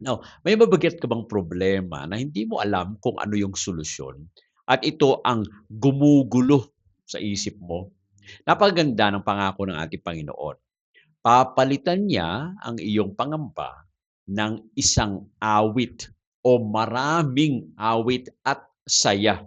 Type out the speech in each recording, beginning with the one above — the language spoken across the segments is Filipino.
Now, may mabigat ka bang problema na hindi mo alam kung ano yung solusyon at ito ang gumugulo sa isip mo? Napakaganda ng pangako ng ating Panginoon. Papalitan niya ang iyong pangamba ng isang awit o maraming awit at saya.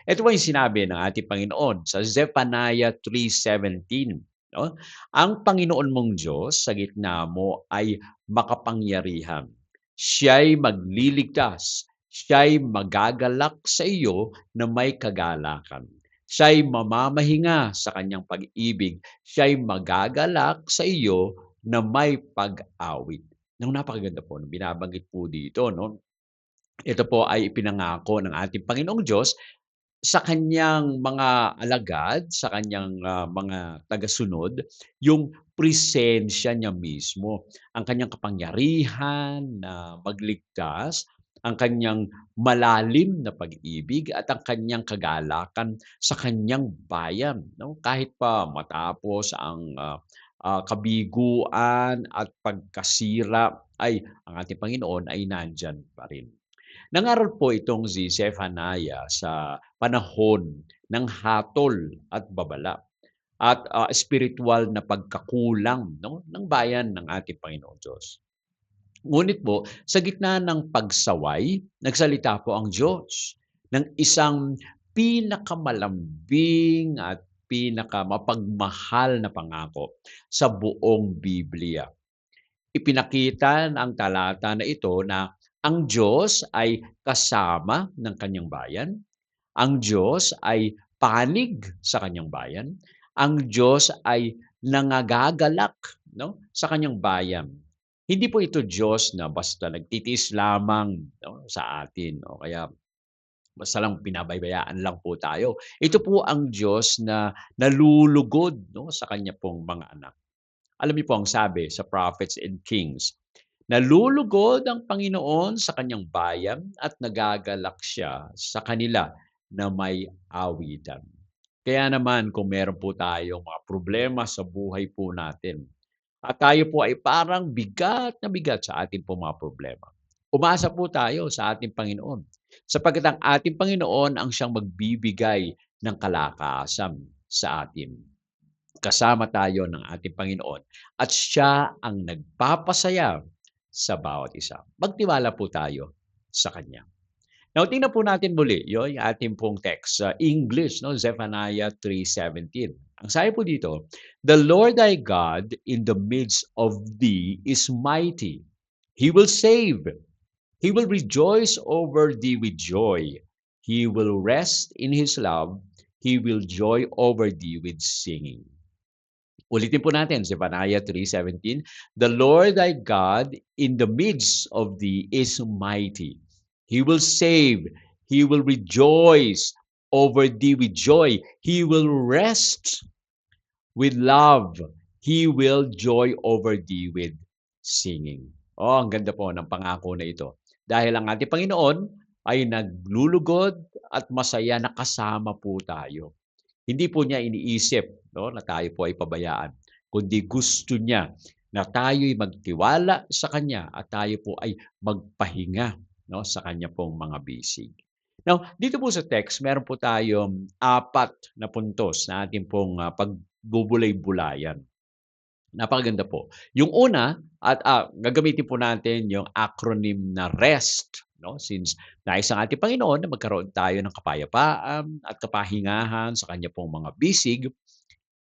Ito po yung sinabi ng ating Panginoon sa Zephaniah 3:17, no? Ang Panginoon mong Diyos sa gitna mo ay makapangyarihan. Siya'y magliligtas. Siya'y magagalak sa iyo na may kagalakan. Siya'y mamamahinga sa kanyang pag-ibig. Siya'y magagalak sa iyo na may pag-awit. Nang napakaganda po, binabanggit po dito, no? Ito po ay ipinangako ng ating Panginoong Diyos sa kanyang mga alagad, sa kanyang, mga tagasunod, yung presensya niya mismo, ang kanyang kapangyarihan na magligtas, ang kanyang malalim na pag-ibig at ang kanyang kagalakan sa kanyang bayan, 'no? Kahit pa matapos ang, kabiguan at pagkasira ay ang ating Panginoon ay nandiyan pa rin. Nangaral po itong si Zephaniah sa panahon ng hatol at babala at, espirituwal na pagkakulang 'no, ng bayan ng ating Panginoong Diyos. Ngunit po sa gitna ng pagsaway, nagsalita po ang Diyos ng isang pinakamalambing at pinakamapagmahal na pangako sa buong Biblia. Ipinakita ng talata na ito na ang Diyos ay kasama ng kanyang bayan, ang Diyos ay panig sa kanyang bayan, ang Diyos ay nangagagalak 'no, sa kanyang bayan. Hindi po ito Diyos na basta nagtitiis lamang 'no, sa atin o kaya basta lang pinababayaan lang po tayo. Ito po ang Diyos na nalulugod 'no, sa kanya pong mga anak. Alam niyo po ang sabi sa Prophets and Kings, nalulugod ang Panginoon sa kanyang bayan at nagagalak siya sa kanila na may awitan. Kaya naman kung meron po tayong mga problema sa buhay po natin at tayo po ay parang bigat na bigat sa ating po mga problema. Umasa po tayo sa ating Panginoon sapagkat ang ating Panginoon ang siyang magbibigay ng kalakasan sa atin. Kasama tayo ng ating Panginoon at siya ang nagpapasaya sa bawat isa. Magtiwala po tayo sa Kanya. Now, tingnan po natin muli yung ating pong text sa English, no? Zephaniah 3:17. Ang sabi po dito, "The Lord thy God in the midst of thee is mighty. He will save. He will rejoice over thee with joy. He will rest in his love. He will joy over thee with singing." Ulitin po natin, Zephaniah 3:17, "The Lord thy God in the midst of thee is mighty. He will save. He will rejoice over thee with joy. He will rest with love. He will joy over thee with singing." Oh, ang ganda po ng pangako na ito. Dahil ang ating Panginoon ay naglulugod at masaya na kasama po tayo. Hindi po niya iniisip 'no, na tayo po ay pabayaan, kundi gusto niya na tayo'y magtiwala sa kanya at tayo po ay magpahinga 'no, sa kanya pong mga bisig. Now, dito po sa text meron po tayong apat na puntos na ating pong, pagbubulay-bulayan. Napakaganda po. Yung una at, gagamitin po natin yung acronym na REST 'no, since nais ang ating Panginoon na magkaroon tayo ng kapayapaan at kapahingahan sa kanya pong mga bisig.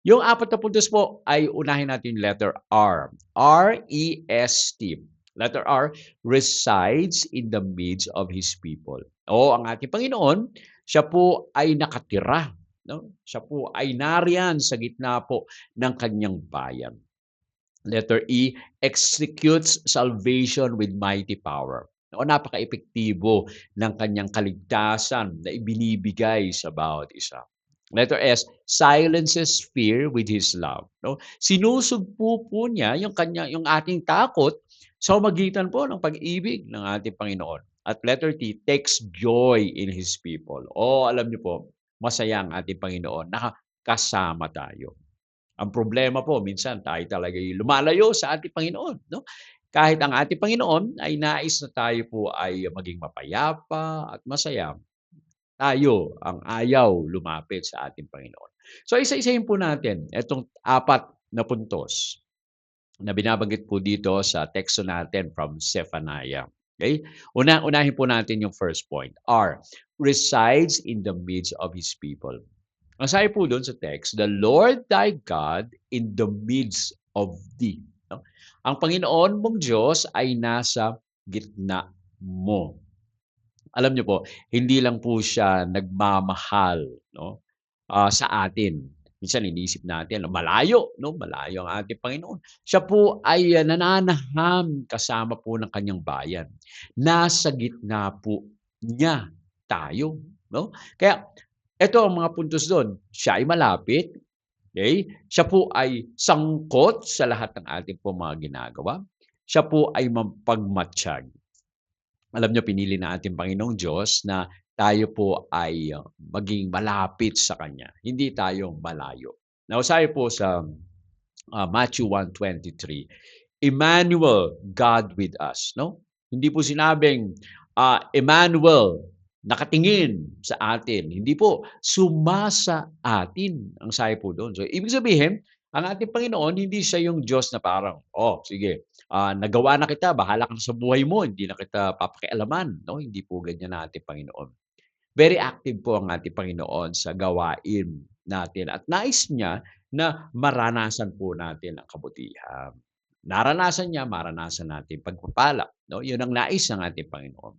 Yung apat na puntos po ay unahin natin yung letter R, R-E-S-T. Letter R, resides in the midst of His people. O ang ating Panginoon, siya po ay nakatira, 'no? Siya po ay nariyan sa gitna po ng kanyang bayan. Letter E, executes salvation with mighty power. O napaka-epektibo ng kanyang kaligtasan na ibinibigay sa bawat isa. Letter S, silences fear with his love. No? Sinusugpo po niya yung ating takot sa magitan po ng pag-ibig ng ating Panginoon. At letter T, takes joy in his people. O alam niyo po, masaya ang ating Panginoon. Nakakasama tayo. Ang problema po minsan tayo talaga yung lumalayo sa ating Panginoon, 'no? Kahit ang ating Panginoon ay nais na tayo po ay maging mapayapa at masaya, tayo ang ayaw lumapit sa ating Panginoon. So isa-isahin po natin itong apat na puntos na binabanggit po dito sa teksto natin from Zephaniah. Okay? Unahin po natin yung first point. R, resides in the midst of His people. Ang sabi po doon sa text, the Lord thy God in the midst of thee. No? Ang Panginoon mong Diyos ay nasa gitna mo. Alam niyo po, hindi lang po siya nagmamahal, no, sa atin. Minsan iniisip natin malayo, no, malayo ang ating Panginoon. Siya po ay, nananaham kasama po ng kanyang bayan. Nasa gitna po niya tayo, no? Kaya eto ang mga puntos do'n, siya ay malapit, okey? Siya po ay sangkot sa lahat ng ating pong mga ginagawa. Siya po ay mapagmatyag. Alam niyo pinili ng ating Panginoong Diyos na tayo po ay maging malapit sa Kanya, hindi tayo malayo. Now sabi po sa, Matthew 1:23, Emmanuel, God with us, 'no? Hindi po sinabing, Emmanuel, nakatingin sa atin, hindi po, sumasa atin ang sabi po do'n. So ibig sabihin, ang ating Panginoon hindi siya yung Diyos na parang, "Oh, sige, nagawa na kita, bahala ka na sa buhay mo, hindi na kita papakialaman." 'No, hindi po ganyan ang ating Panginoon. Very active po ang ating Panginoon sa gawain natin at nais niya na maranasan po natin ang kabutihan. Naranasan niya, maranasan natin pagpapala, 'no? 'Yun ang nais ng ating Panginoon.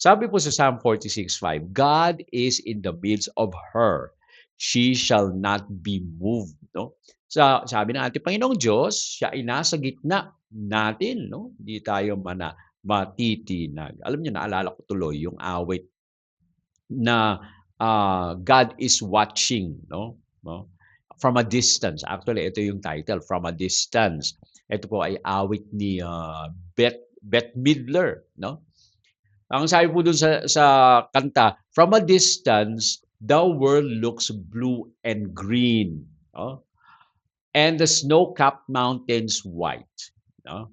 Sabi po sa Psalm 46:5, God is in the midst of her. She shall not be moved, 'no? Sabi ng ating Panginoong Diyos, siya ay nasa gitna natin, 'no? Hindi tayo matitinag. Alam niyo, naalala ko tuloy yung awit na, God is watching, 'no, from a distance. Actually, ito yung title, From a Distance. Ito po ay awit ni, Bette Midler, 'no? Ang sabi po dun sa kanta, "From a distance, the world looks blue and green, oh, and the snow-capped mountains white." 'No?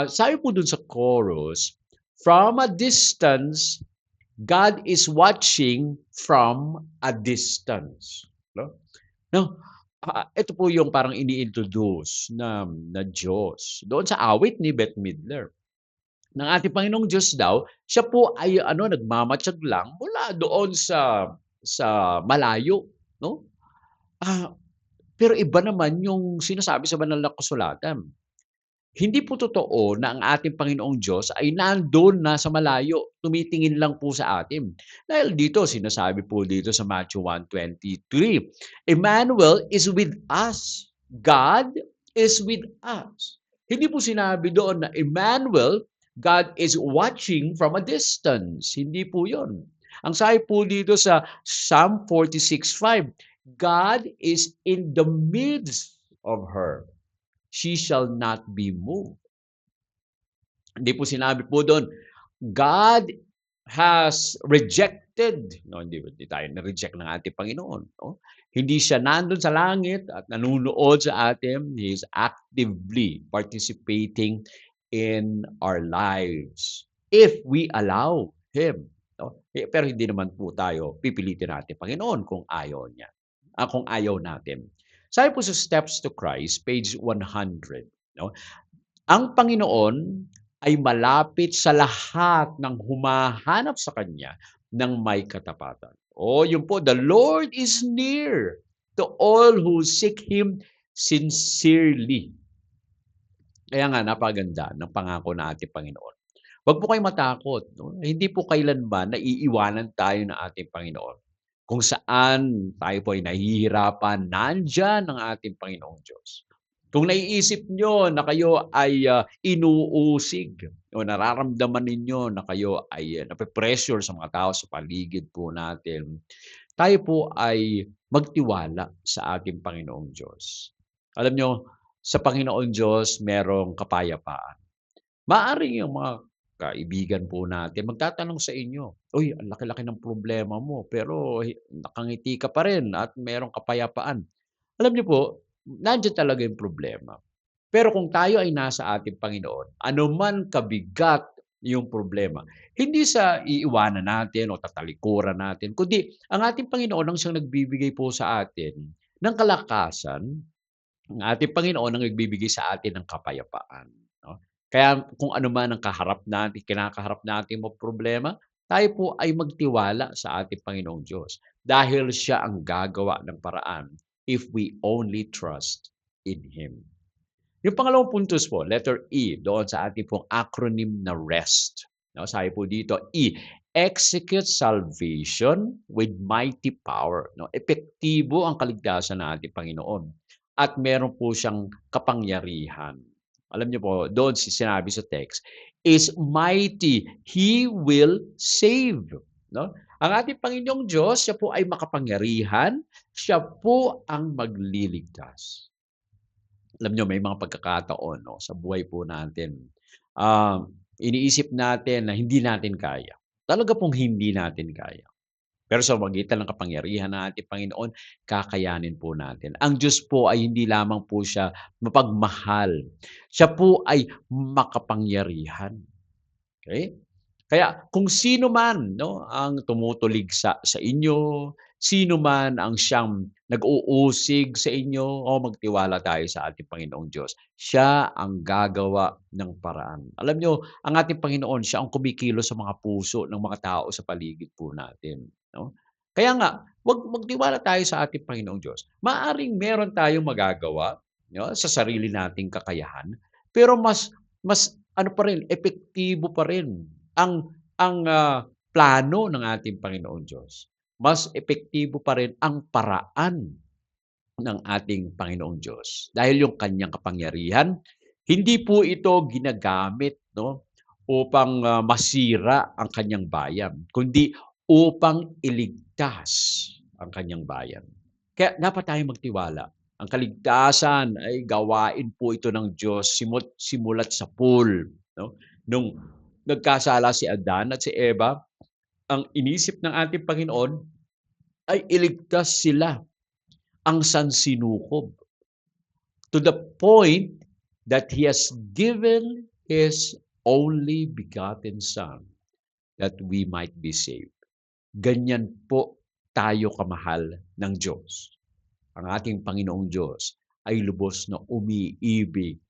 Sabi po dun sa chorus, "From a distance, God is watching from a distance." 'No? No, ito po yung parang ini-introduce na Diyos doon sa awit ni Bette Midler. Ng ating Panginoong Diyos daw, siya po ay ano, nagmamatiyag lang mula doon sa malayo, 'no? Ah, pero iba naman yung sinasabi sa banal na kasulatan. Hindi po totoo na ang ating Panginoong Diyos ay nando'n na sa malayo, tumitingin lang po sa atin. Dahil dito sinasabi po dito sa Matthew 1:23, Emmanuel is with us. God is with us. Hindi po sinabi doon na Emmanuel, God is watching from a distance. Hindi po 'yon. Ang sabi po dito sa Psalm 46:5, God is in the midst of her. She shall not be moved. Hindi po sinabi po doon, God has rejected, no, hindi tayo na-reject ng ating Panginoon, no? Hindi siya nando'n sa langit at nanunood sa atin. He is actively participating in our lives if we allow Him, no? Pero hindi naman po tayo pipilitin natin Panginoon kung ayaw niya, kung ayaw natin. Sabi po sa Steps to Christ, page 100, 'no, ang Panginoon ay malapit sa lahat ng humahanap sa Kanya ng may katapatan. Oh, yun po, the Lord is near to all who seek Him sincerely. Kaya nga napakaganda ng pangako ng ating Panginoon. Huwag po kayong matakot, 'no? Hindi po kailanman naiiwanan tayo ng ating Panginoon. Kung saan tayo po ay nahihirapan, nandiyan ang ating Panginoong Diyos. Kung naiisip niyo na kayo ay, inuusig o nararamdaman ninyo na kayo ay, nape-pressure sa mga tao sa paligid po natin, tayo po ay magtiwala sa ating Panginoong Diyos. Alam niyo, sa Panginoon Diyos merong kapayapaan. Maaaring yung mga kaibigan po natin magtatanong sa inyo, "Uy, ang laki-laki ng problema mo pero nakangiti ka pa rin at merong kapayapaan." Alam niyo po, nandiyan talaga yung problema. Pero kung tayo ay nasa ating Panginoon, anuman kabigat yung problema, hindi sa iiwanan natin o tatalikuran natin, kundi ang ating Panginoon ang siyang nagbibigay po sa atin ng kalakasan. Ang ating Panginoon ang nagbibigay sa atin ng kapayapaan, 'no? Kaya kung ano man ang kinakaharap nating mga problema, tayo po ay magtiwala sa ating Panginoong Diyos dahil siya ang gagawa ng paraan if we only trust in Him. Yung pangalawang puntos po, letter E, doon sa ating pong acronym na REST. No, sabi po dito, E, execute salvation with mighty power. No, epektibo ang kaligtasan ng ating Panginoon. At meron po siyang kapangyarihan. Alam niyo po, doon sinabi sa text, is mighty. He will save. No? Ang ating Panginoong Diyos, siya po ay makapangyarihan. Siya po ang magliligtas. Alam niyo may mga pagkakataon 'no, sa buhay po natin, iniisip natin na hindi natin kaya. Talaga pong hindi natin kaya. Pero sa magitan ng kapangyarihan ng ating Panginoon, kakayanin po natin. Ang Diyos po ay hindi lamang po siya mapagmahal, siya po ay makapangyarihan, okey? Kaya kung sino man 'no, ang tumutulig sa inyo, sino man ang siyang nag-uusig sa inyo, o magtiwala tayo sa ating Panginoong Diyos. Siya ang gagawa ng paraan. Alam niyo, ang ating Panginoon, siya ang kumikilos sa mga puso ng mga tao sa paligid po natin, 'no? Kaya nga, magtiwala tayo sa ating Panginoong Diyos. Maaaring meron tayong magagawa, 'no, sa sarili nating kakayahan, pero mas mas ano pa rin, epektibo pa rin ang plano ng ating Panginoong Diyos. Mas epektibo pa rin ang paraan ng ating Panginoong Diyos. Dahil yung kanyang kapangyarihan, hindi po ito ginagamit 'no, upang, masira ang kanyang bayan, kundi upang iligtas ang kanyang bayan. Kaya dapat tayong magtiwala. Ang kaligtasan ay gawain po ito ng Diyos simulat sa pool 'no, nung nagkasala si Adan at si Eva, ang inisip ng ating Panginoon ay iligtas sila, ang sansinukob, to the point that He has given His only begotten Son that we might be saved. Ganyan po tayo kamahal ng Diyos. Ang ating Panginoong Diyos ay lubos na umiibig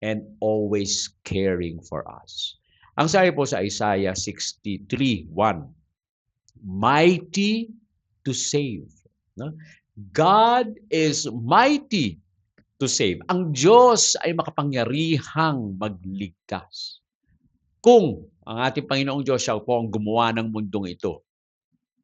and always caring for us. Ang sabi po sa Isaiah 63:1, mighty to save. No? God is mighty to save. Ang Diyos ay makapangyarihang magligtas. Kung ang ating Panginoong Diyos siya po ang gumawa ng mundong ito,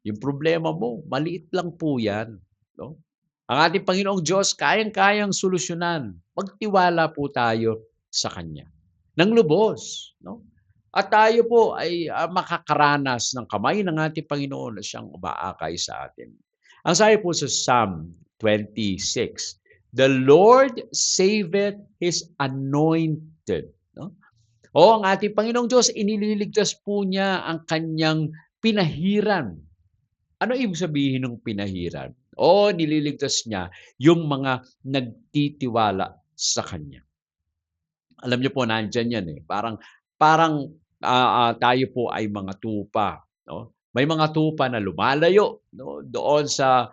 yung problema mo, maliit lang po yan. No? Ang ating Panginoong Diyos, kayang-kayang solusyonan. Magtiwala po tayo sa Kanya. Ng lubos. No? At tayo po ay makakaranas ng kamay ng ating Panginoon na siyang umaakay sa atin. Ang sabi po sa Psalm 26, the Lord saveth His anointed. No? O ang ating Panginoong Diyos, inililigtas po niya ang kanyang pinahiran. Ano ibig sabihin ng pinahiran? O nililigtas niya yung mga nagtitiwala sa Kanya. Alam niyo po nandiyan yan, eh, parang parang, tayo po ay mga tupa, 'no? May mga tupa na lumalayo 'no, doon sa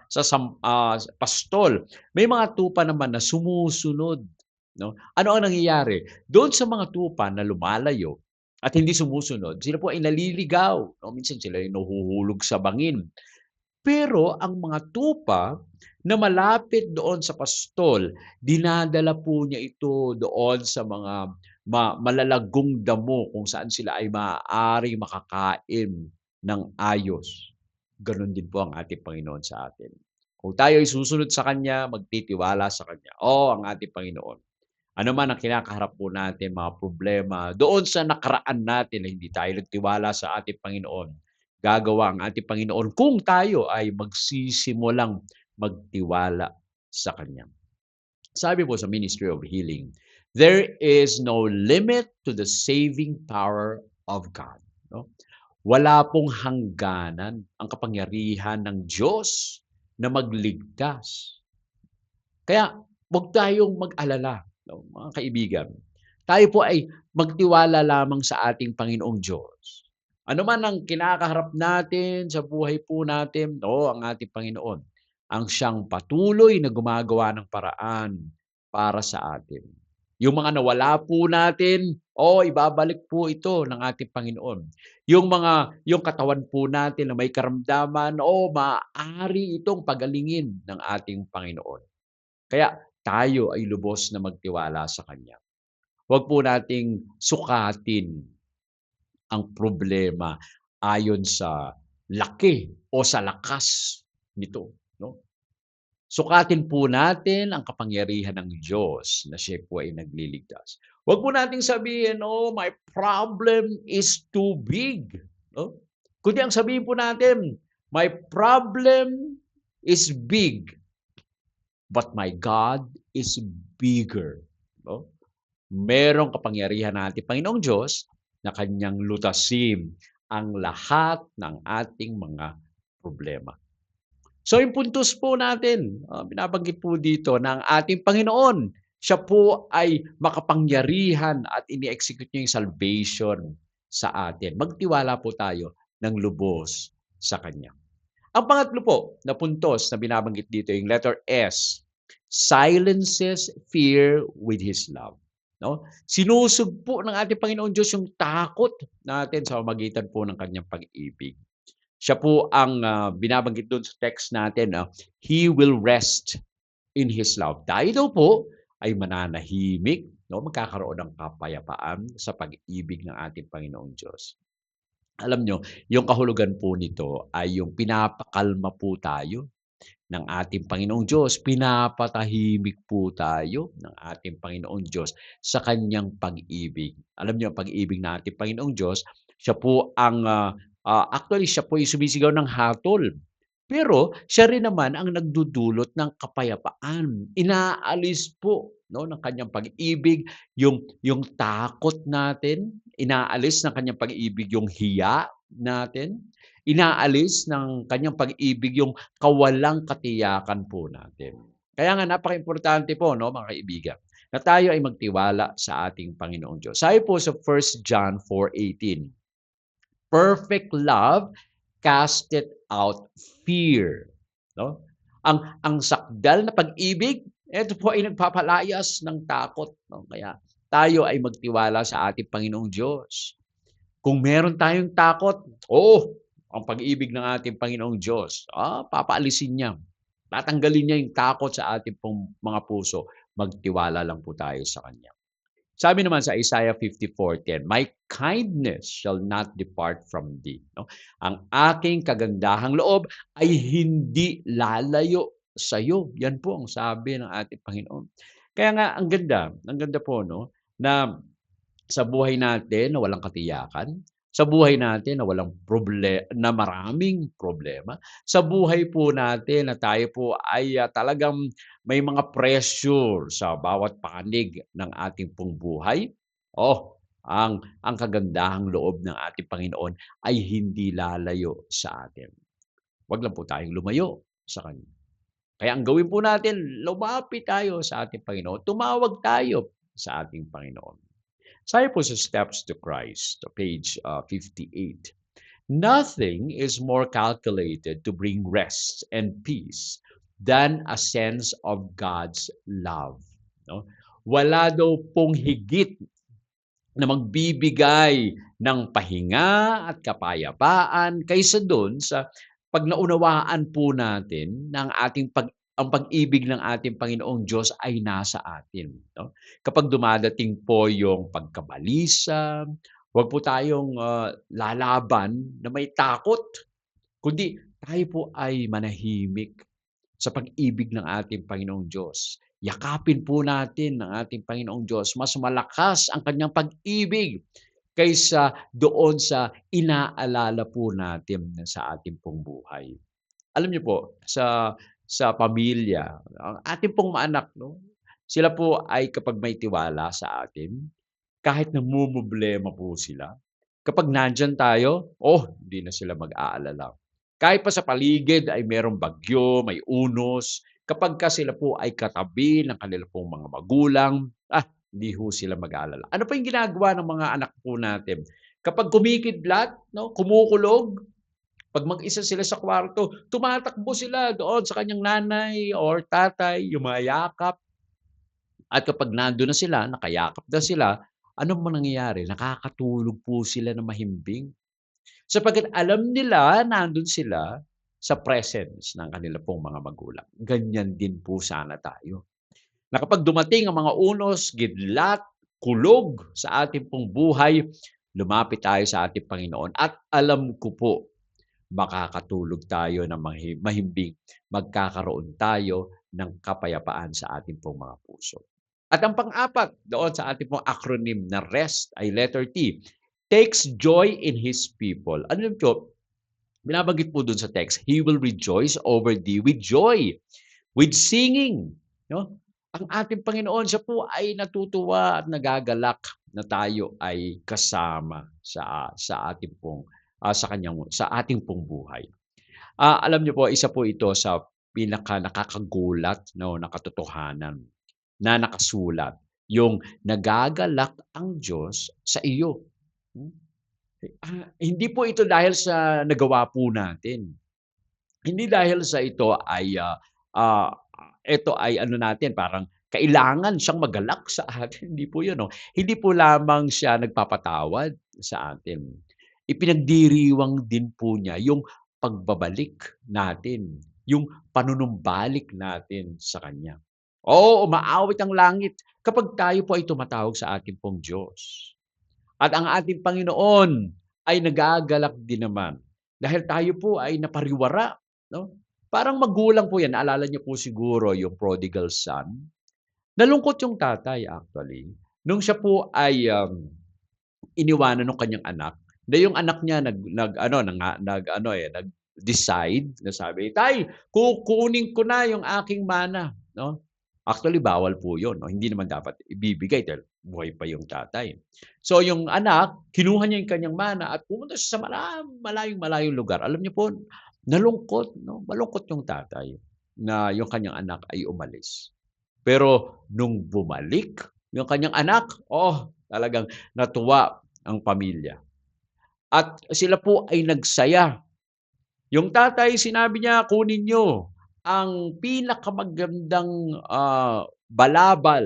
pastol. May mga tupa naman na sumusunod, 'no? Ano ang nangyayari? Doon sa mga tupa na lumalayo at hindi sumusunod, sila po ay naliligaw, 'no? Minsan sila ay nahuhulog sa bangin. Pero ang mga tupa na malapit doon sa pastol, dinadala po niya ito doon sa mga malalagong damo kung saan sila ay maaaring makakain ng ayos. Gano'n din po ang ating Panginoon sa atin. Kung tayo ay susunod sa Kanya, magtitiwala sa Kanya, ang ating Panginoon. Ano man ang kinakaharap po natin, mga problema, doon sa nakaraan natin na hindi tayo nagtiwala sa ating Panginoon, gagawa ang ating Panginoon kung tayo ay magsisimulang magtiwala sa Kanya. Sabi po sa Ministry of Healing, there is no limit to the saving power of God. No? Wala pong hangganan ang kapangyarihan ng Diyos na magligtas. Kaya huwag tayong mag-alala. 'no, mga kaibigan, tayo po ay magtiwala lamang sa ating Panginoong Diyos. Ano man ang kinakaharap natin sa buhay po natin, oo, ang ating Panginoon ang siyang patuloy na gumagawa ng paraan para sa atin. Yung mga nawala po natin, ibabalik po ito ng ating Panginoon. Yung katawan po natin na may karamdaman, maaari itong pagalingin ng ating Panginoon. Kaya tayo ay lubos na magtiwala sa Kanya. Huwag po nating sukatin ang problema ayon sa laki o sa lakas nito, 'no? Sukatin po natin ang kapangyarihan ng Diyos na siya po ay nagliligtas. Huwag po nating sabihin, "Oh, my problem is too big." 'No? Kundi ang sabihin po natin, "My problem is big, but my God is bigger." 'No? Merong kapangyarihan ang ating Panginoong Diyos na Kanyang lutasin ang lahat ng ating mga problema. So yung puntos po natin, binabanggit po dito ng ating Panginoon, siya po ay makapangyarihan at ini-execute niya yung salvation sa atin. Magtiwala po tayo ng lubos sa Kanya. Ang pangatlo po na puntos na binabanggit dito, yung letter S, silences fear with His love. No? Sinusugpo ng ating Panginoon Diyos yung takot natin sa pamamagitan po ng Kanyang pag-ibig. Siya po ang binabanggit doon sa text natin, He will rest in His love. Tayo daw po ay mananahimik, no? Magkakaroon ng kapayapaan sa pag-ibig ng ating Panginoong Diyos. Alam nyo, yung kahulugan po nito ay yung pinapakalma po tayo ng ating Panginoong Diyos. Pinapatahimik po tayo ng ating Panginoong Diyos sa Kanyang pag-ibig. Alam niyo, ang pag-ibig ng ating Panginoong Diyos, siya po ang, actually, siya po yung sumisigaw ng hatol. Pero siya rin naman ang nagdudulot ng kapayapaan. Inaalis po, no, ng kanyang pag-ibig yung takot natin, inaalis ng kanyang pag-ibig yung hiya natin, inaalis ng kanyang pag-ibig yung kawalang katiyakan po natin. Kaya nga napakaimportante po, no, mga kaibigan, na tayo ay magtiwala sa ating Panginoong Diyos. Sabi po sa 1 John 4:18, perfect love casted out fear, 'no? Ang sakdal na pag-ibig, ito po ay nagpapalayas ng takot, 'no? Kaya tayo ay magtiwala sa ating Panginoong Diyos. Kung meron tayong takot, ang pag-ibig ng ating Panginoong Diyos, papaalisin niya. Tatanggalin niya yung takot sa ating pong mga puso. Magtiwala lang po tayo sa Kanya. Sabi naman sa Isaiah 54:10, "My kindness shall not depart from thee." No? Ang aking kagandahang loob ay hindi lalayo sa iyo. Yan po ang sabi ng ating Panginoon. Kaya nga ang ganda po, no, na sa buhay natin na walang katiyakan, sa buhay natin na na maraming problema, sa buhay po natin na tayo po ay talagang may mga pressure sa bawat panig ng ating pong buhay. Ang kagandahang loob ng ating Panginoon ay hindi lalayo sa atin. Wag lang po tayong lumayo sa Kanya. Kaya ang gawin po natin, lumapit tayo sa ating Panginoon, tumawag tayo sa ating Panginoon. Sabi po sa Steps to Christ, page 58, nothing is more calculated to bring rest and peace than a sense of God's love. No? Wala daw pong higit na magbibigay ng pahinga at kapayapaan kaysa doon sa pag naunawaan po natin ng ang pag-ibig ng ating Panginoong Diyos ay nasa atin, no? Kapag dumadating po yung pagkabalisa, huwag po tayong lalaban na may takot, kundi tayo po ay manahimik sa pag-ibig ng ating Panginoong Diyos. Yakapin po natin ang ating Panginoong Diyos. Mas malakas ang kanyang pag-ibig kaysa doon sa inaalala po natin sa ating pong buhay. Alam niyo po, sa pamilya, ang ating pong mga anak, 'no, sila po ay kapag may tiwala sa atin, kahit namomroblema po sila, kapag nandiyan tayo, hindi na sila mag-aalala. Kahit pa sa paligid ay merong bagyo, may unos, kapagka sila po ay katabi ng kanilang pong mga magulang, Hindi ho sila mag-aalala. Ano pa yung ginagawa ng mga anak po natin? Kapag kumikidlat, 'no, kumukulog, 'pag mag-isa sila sa kwarto, tumatakbo sila doon sa kanyang nanay or tatay, yumayakap. At kapag nandun na sila, nakayakap na sila, ano bang nangyayari? Nakakatulog po sila ng mahimbing. Sapagkat alam nila nandun sila sa presence ng kanila pong mga magulang. Ganyan din po sana tayo. Na kapag dumating ang mga unos, gidlat, kulog sa ating pong buhay, lumapit tayo sa ating Panginoon at alam ko po, makakatulog tayo ng mahimbing, magkakaroon tayo ng kapayapaan sa ating pong mga puso. At ang pang-apat doon sa ating pong acronym na REST ay letter T, takes joy in His people. Ano yun po? Binabanggit po dun sa text, He will rejoice over thee with joy, with singing. No? Ang ating Panginoon, siya po ay natutuwa at nagagalak na tayo ay kasama sa ating pong sa ating pong buhay. Alam niyo po, isa po ito sa pinaka nakakagulat, no, na katotohanan na nakasulat, yung nagagalak ang Diyos sa iyo. Hmm. Hindi po ito dahil sa nagawa po natin. Hindi dahil sa ito ay, ito ay ano natin, parang kailangan siyang magalak sa atin, hindi po 'yun, 'no. Hindi po lamang siya nagpapatawad sa atin. Ipinagdiriwang din po niya yung pagbabalik natin, yung panunumbalik natin sa kanya. Oo, umaawit ang langit kapag tayo po ay tumatawag sa ating pong Diyos. At ang ating Panginoon ay nagagalak din naman dahil tayo po ay napariwara, 'no? Parang magulang po 'yan, naalala niyo po siguro yung prodigal son. Nalungkot yung tatay actually, nung siya po ay, iniwanan nung kanyang anak. Yung anak niya nag-ano nag-ano, nag-decide na sabi, "Tay, kukunin ko na yung aking mana." 'No? Actually bawal po yun 'no, hindi naman dapat ibibigay dahil buhay pa yung tatay. So yung anak, kinuha niya yung kanyang mana at pumunta siya sa malayong-malayong lugar. Alam niyo po, nalungkot 'no, malungkot yung tatay na yung kanyang anak ay umalis. Pero nung bumalik yung kanyang anak, oh, talagang natuwa ang pamilya at sila po ay nagsaya. Yung tatay sinabi niya, "Kunin niyo ang pinakamagandang, balabal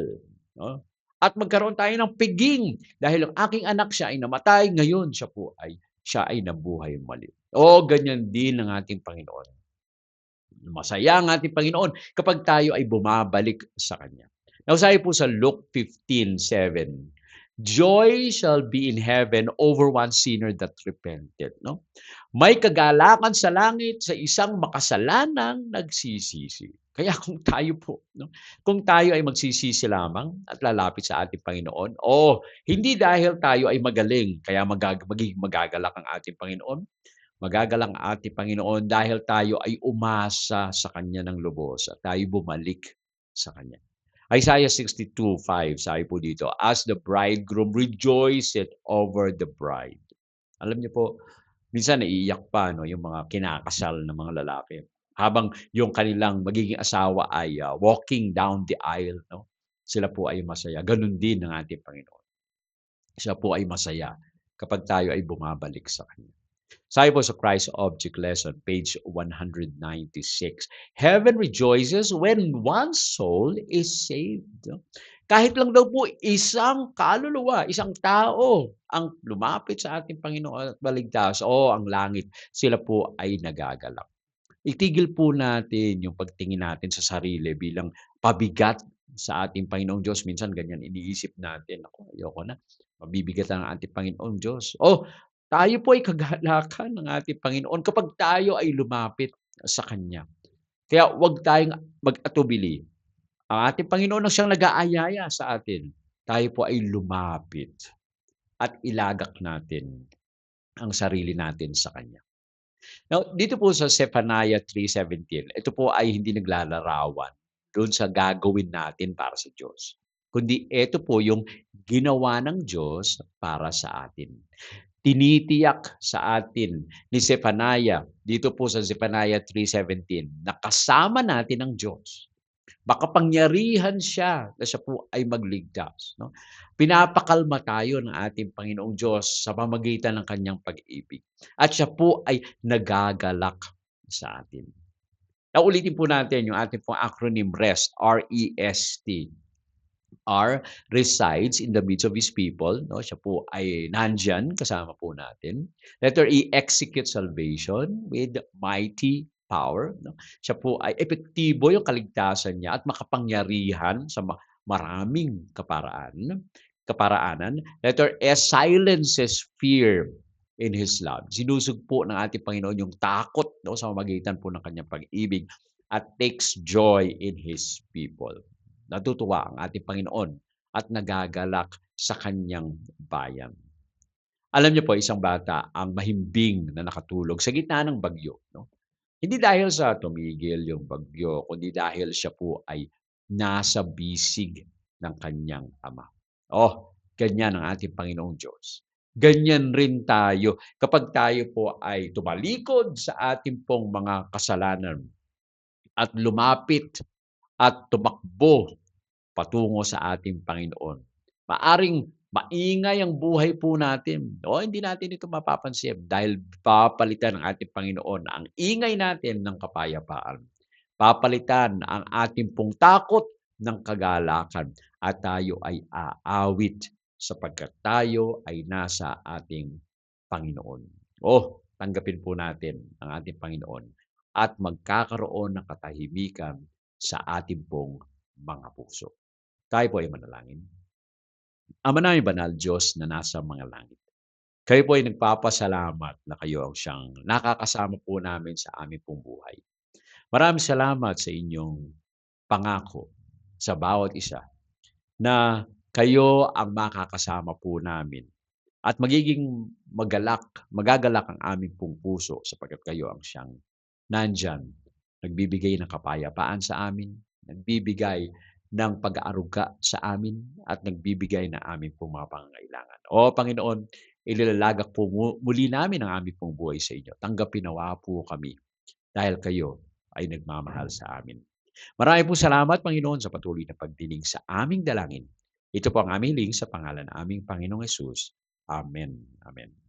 'no, at magkaroon tayo ng piging dahil ang aking anak siya ay namatay, ngayon siya ay nabuhay muli." Oh, ganyan din ang ating Panginoon. Masaya ang ating Panginoon kapag tayo ay bumabalik sa Kanya. Nausahay po sa Luke 15:7, "Joy shall be in heaven over one sinner that repented." No? May kagalakan sa langit sa isang makasalanang nagsisisi. Kaya kung tayo po, no, kung tayo ay magsisisi lamang at lalapit sa ating Panginoon, hindi dahil tayo ay magaling, kaya magiging magagalak ang ating Panginoon. Magagalang ating Panginoon dahil tayo ay umasa sa Kanya ng lubos at tayo bumalik sa Kanya. Isaiah 62:5, sabi po dito, "As the bridegroom rejoiceth over the bride." Alam niyo po, minsan naiiyak pa 'no, yung mga kinakasal na mga lalaki. Habang yung kanilang magiging asawa ay, walking down the aisle 'no, sila po ay masaya. Gano'n din ang ating Panginoon. Siya po ay masaya kapag tayo ay bumabalik sa Kanya. Sabi po sa Christ Object Lesson, page 196, "Heaven rejoices when one soul is saved." No? Kahit lang daw po isang kaluluwa, isang tao ang lumapit sa ating Panginoon at maligtas, ang langit, sila po ay nagagalak. Itigil po natin yung pagtingin natin sa sarili bilang pabigat sa ating Panginoong Diyos. Minsan ganyan iniisip natin, "Naku, ayoko na, mabibigatan ang ating Panginoong Diyos." Tayo po ay kagalakan ng ating Panginoon kapag tayo ay lumapit sa Kanya. Kaya huwag tayong mag-atubili. Ang ating Panginoon ang siyang nag-aanyaya sa atin. Tayo po ay lumapit at ilagak natin ang sarili natin sa Kanya. Now, dito po sa Zephaniah 3:17, ito po ay hindi naglalarawan do'n sa gagawin natin para sa Diyos, kundi ito po yung ginawa ng Diyos para sa atin. Tinitiyak sa atin ni Zephaniah, dito po sa Zephaniah 3:17, na kasama natin ang Diyos. Makapangyarihan siya na siya po ay magligtas, 'no. Pinapakalma tayo ng ating Panginoong Diyos sa pamamagitan ng kanyang pag-ibig at siya po ay nagagalak sa atin. Ulitin po natin yung ating pong acronym REST, R-E-S-T. R resides in the midst of His people, 'no, siya po ay nandiyan kasama po natin. Letter E, execute salvation with mighty power, 'no. Siya po ay epektibo yung kaligtasan niya at makapangyarihan sa maraming kaparaanan. Letter S, silences fear in His love. Sinusugpo ng ating Panginoon yung takot, 'no, sa pamamagitan po ng kanyang pag-ibig at takes joy in His people. Natutuwa ang ating Panginoon at nagagalak sa kanyang bayan. Alam niyo po, isang bata ang mahimbing na nakatulog sa gitna ng bagyo, 'no. Hindi dahil sa tumigil yung bagyo, kundi dahil siya po ay nasa bisig ng kanyang ama. Ganyan ang ating Panginoong Diyos. Ganyan rin tayo kapag tayo po ay tumalikod sa ating pong mga kasalanan at lumapit at tumakbo patungo sa ating Panginoon. Maaring maingay ang buhay po natin. Hindi natin ito mapapansin dahil papalitan ng ating Panginoon ang ingay natin ng kapayapaan. Papalitan ang ating pong takot ng kagalakan at tayo ay aawit sapagkat tayo ay nasa ating Panginoon. Tanggapin po natin ang ating Panginoon at magkakaroon ng katahimikan sa ating pong mga puso. Tayo po ay manalangin. Ama naming banal, Diyos na nasa mga langit. Kayo po ay nagpapasalamat na kayo ang siyang nakakasama po namin sa aming pong buhay. Maraming salamat sa inyong pangako sa bawat isa na kayo ang makakasama po namin at magiging magagalak ang aming pong puso sapagkat kayo ang siyang nandyan, nagbibigay ng kapayapaan sa amin, nagbibigay ng pag-aaruga sa amin at nagbibigay ng aming pong mga pangangailangan. Panginoon, inilalagak po muli namin ang aming pong buhay sa inyo. Tanggapin nawa po kami dahil kayo ay nagmamahal sa amin. Marami po salamat, Panginoon, sa patuloy na pagdinig sa aming dalangin. Ito po ang aming hiling sa pangalan ng aming Panginoong Hesus. Amen. Amen.